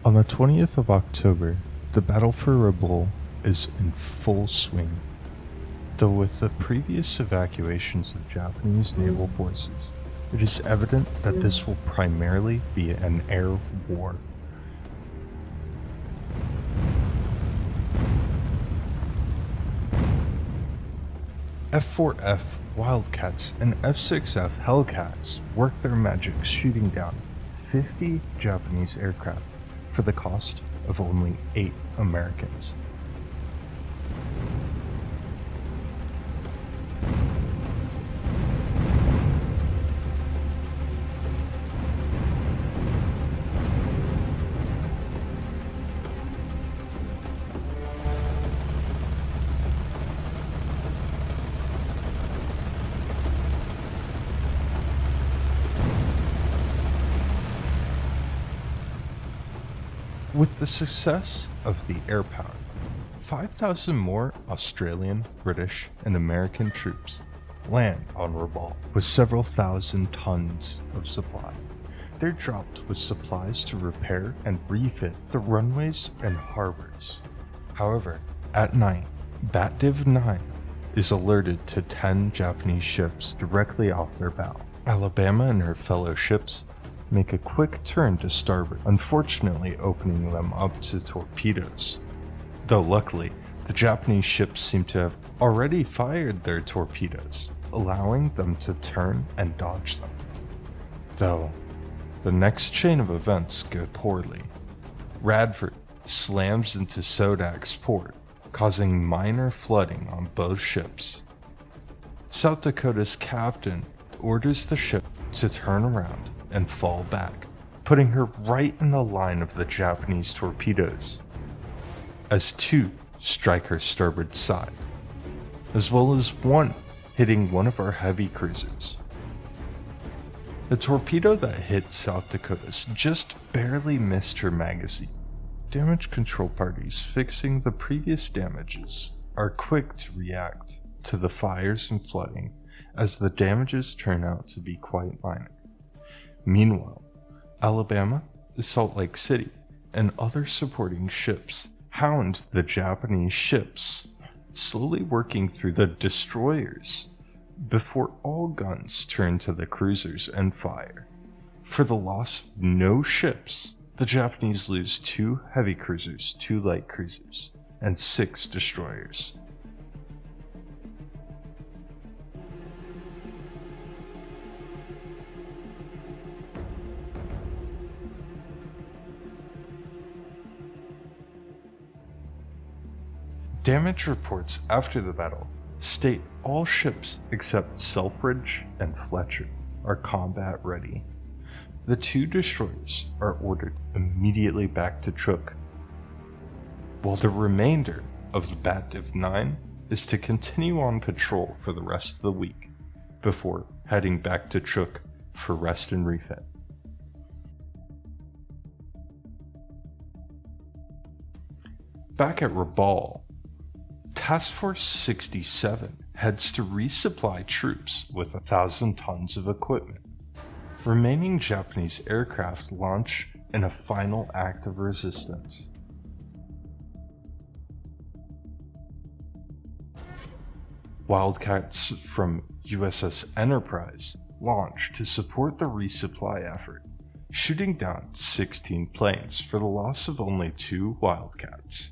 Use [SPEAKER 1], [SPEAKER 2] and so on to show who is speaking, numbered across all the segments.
[SPEAKER 1] On the 20th of October, the battle for Rabaul is in full swing. Though with the previous evacuations of Japanese naval forces, it is evident that this will primarily be an air war. F-4F Wildcats and F-6F Hellcats work their magic shooting down 50 Japanese aircraft for the cost of only 8 Americans. With the success of the air power, 5,000 more Australian, British, and American troops land on Rabaul with several thousand tons of supply. They're dropped with supplies to repair and refit the runways and harbors. However, at night, BatDiv9 is alerted to 10 Japanese ships directly off their bow. Alabama and her fellow ships make a quick turn to starboard, unfortunately opening them up to torpedoes. Though luckily, the Japanese ships seem to have already fired their torpedoes, allowing them to turn and dodge them. Though, the next chain of events go poorly. Radford slams into Sodak's port, causing minor flooding on both ships. South Dakota's captain orders the ship to turn around and fall back, putting her right in the line of the Japanese torpedoes, as 2 strike her starboard side, as well as 1 hitting one of our heavy cruisers. The torpedo that hit South Dakota's just barely missed her magazine. Damage control parties fixing the previous damages are quick to react to the fires and flooding, as the damages turn out to be quite minor. Meanwhile, Alabama, Salt Lake City, and other supporting ships hound the Japanese ships, slowly working through the destroyers before all guns turn to the cruisers and fire. For the loss of no ships, the Japanese lose 2 heavy cruisers, 2 light cruisers, and 6 destroyers. Damage reports after the battle state all ships except Selfridge and Fletcher are combat ready. The 2 destroyers are ordered immediately back to Truk, while the remainder of the BatDiv9 is to continue on patrol for the rest of the week before heading back to Truk for rest and refit. Back at Rabaul, Task Force 67 heads to resupply troops with 1,000 tons of equipment. Remaining Japanese aircraft launch in a final act of resistance. Wildcats from USS Enterprise launch to support the resupply effort, shooting down 16 planes for the loss of only 2 Wildcats.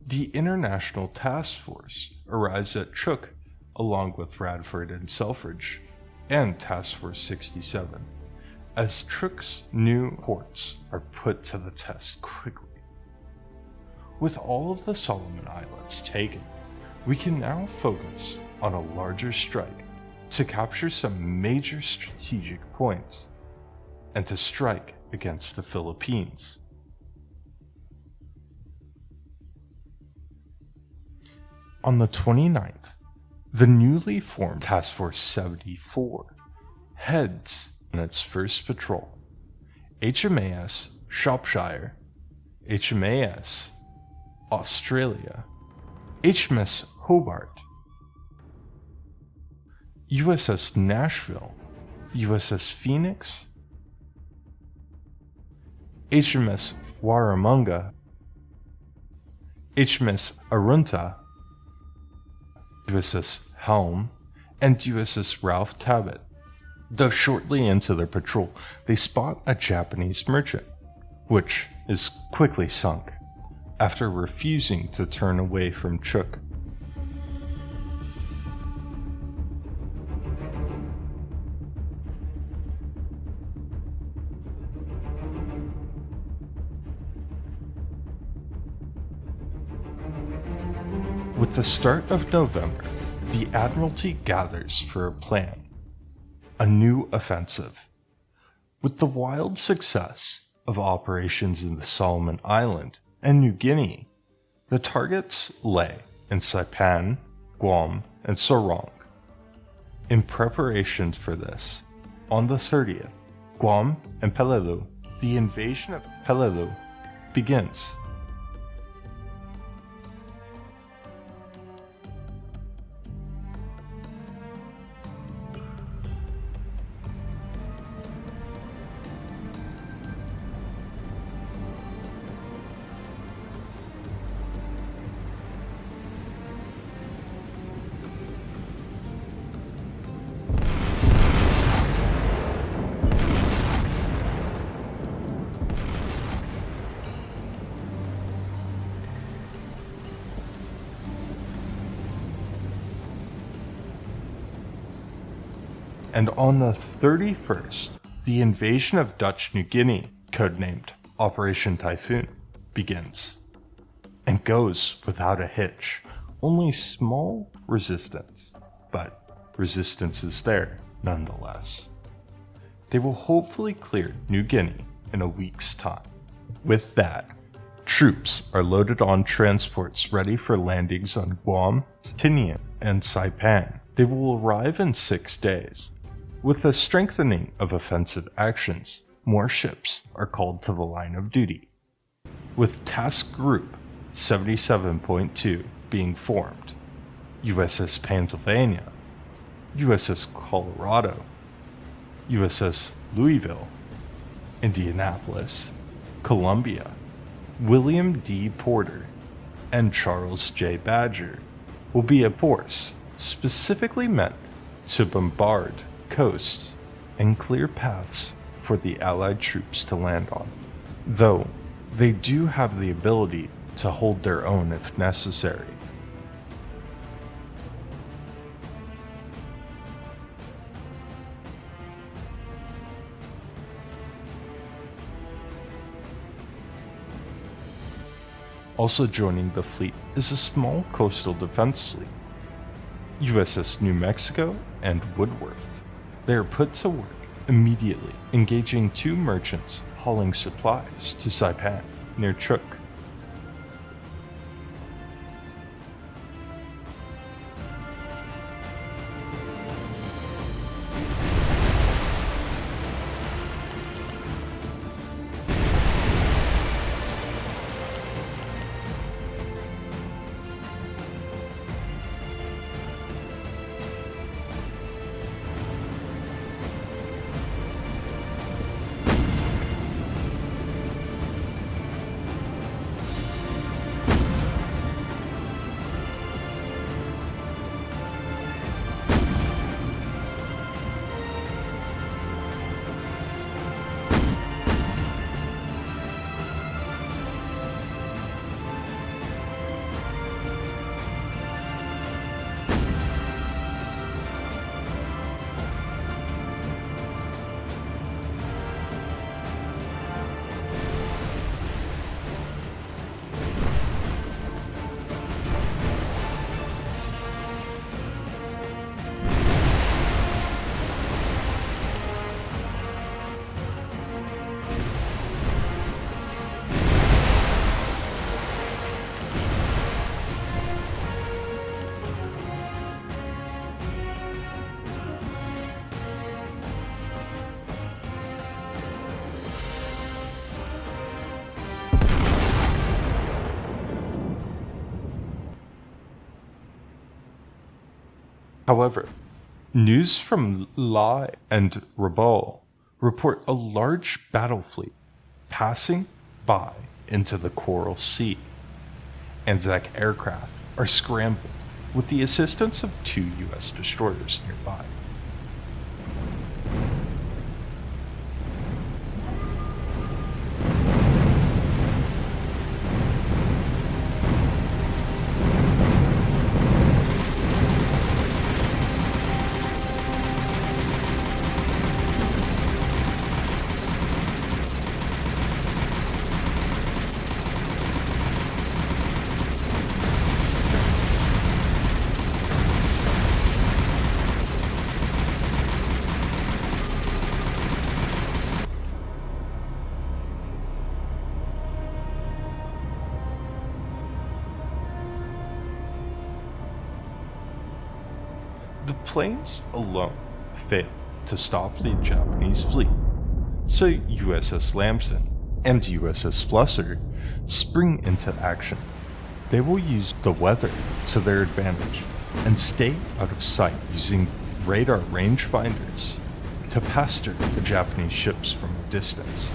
[SPEAKER 1] The International Task Force arrives at Truk along with Radford and Selfridge and Task Force 67, as Truk's new ports are put to the test quickly. With all of the Solomon Islands taken, we can now focus on a larger strike to capture some major strategic points and to strike against the Philippines. On the 29th, the newly formed Task Force 74 heads on its first patrol HMAS Shropshire, HMAS Australia, HMS Hobart, USS Nashville, USS Phoenix, HMS Warramunga, HMS Arunta, USS Helm, and USS Ralph Tabbitt. Though shortly into their patrol, they spot a Japanese merchant, which is quickly sunk after refusing to turn away from Chuuk. With the start of November, the Admiralty gathers for a plan. A new offensive. With the wild success of operations in the Solomon Island and New Guinea, the targets lay in Saipan, Guam, and Sorong. In preparation for this, on the 30th, Guam and Peleliu, the invasion of Peleliu begins. And on the 31st, the invasion of Dutch New Guinea, codenamed Operation Typhoon, begins, and goes without a hitch. Only small resistance, but resistance is there nonetheless. They will hopefully clear New Guinea in a week's time. With that, troops are loaded on transports ready for landings on Guam, Tinian, and Saipan. They will arrive in 6 days. With the strengthening of offensive actions, more ships are called to the line of duty, with Task Group 77.2 being formed: USS Pennsylvania, USS Colorado, USS Louisville, Indianapolis, Columbia, William D. Porter, and Charles J. Badger will be a force specifically meant to bombard coasts and clear paths for the Allied troops to land on, though they do have the ability to hold their own if necessary. Also joining the fleet is a small coastal defense fleet, USS New Mexico and Woodworth. They are put to work immediately, engaging 2 merchants hauling supplies to Saipan near Chuuk. However, news from Lai and Rabaul report a large battle fleet passing by into the Coral Sea. Anzac aircraft are scrambled with the assistance of 2 U.S. destroyers nearby. The planes alone failed to stop the Japanese fleet, so USS Lamson and USS Flusser spring into action. They will use the weather to their advantage and stay out of sight using radar rangefinders to pester the Japanese ships from a distance.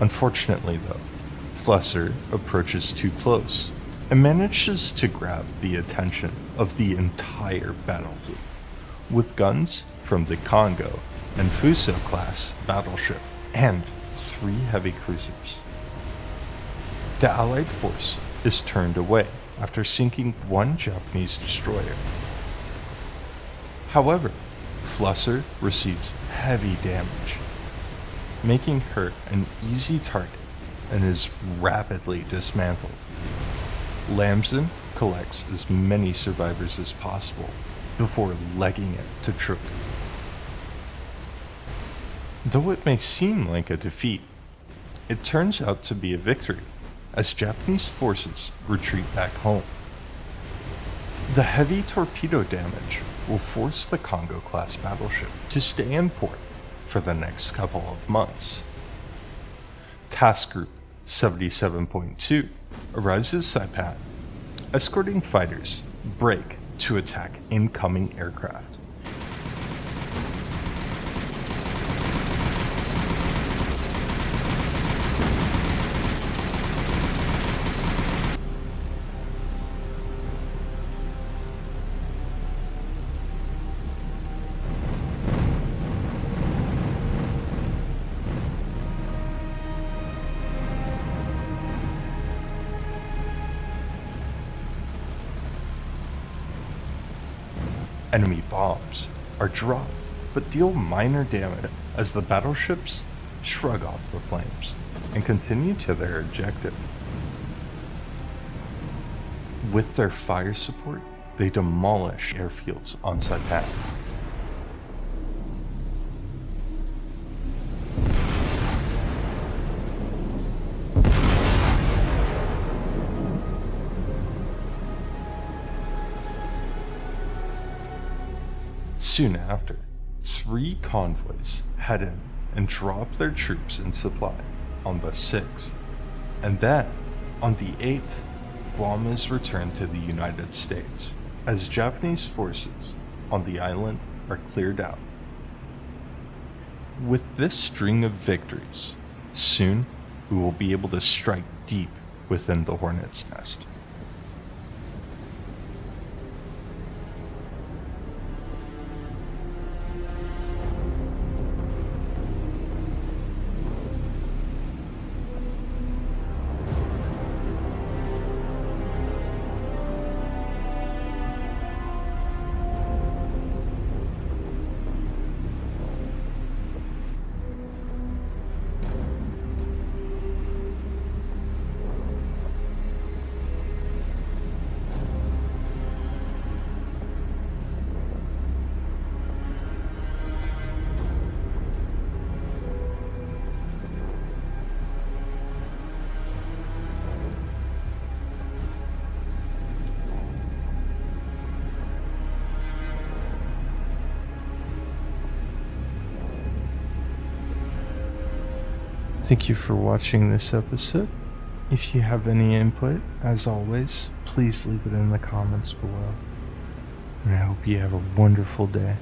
[SPEAKER 1] Unfortunately, though, Flusser approaches too close and manages to grab the attention of the entire battle fleet, with guns from the Congo and Fuso class battleship and 3 heavy cruisers. The Allied force is turned away after sinking 1 Japanese destroyer. However, Flusser receives heavy damage, making her an easy target and is rapidly dismantled. Lamson collects as many survivors as possible before legging it to Truk. Though it may seem like a defeat, it turns out to be a victory as Japanese forces retreat back home. The heavy torpedo damage will force the Congo-class battleship to stay in port for the next couple of months. Task Group 77.2 arrives at Saipan, escorting fighters break to attack incoming aircraft. Enemy bombs are dropped, but deal minor damage as the battleships shrug off the flames and continue to their objective. With their fire support, they demolish airfields on Saipan. Soon after, 3 convoys head in and drop their troops and supply on the 6th, and then, on the 8th, Guam is returned to the United States, as Japanese forces on the island are cleared out. With this string of victories, soon we will be able to strike deep within the Hornet's nest. Thank you for watching this episode. If you have any input, as always, please leave it in the comments below. And I hope you have a wonderful day.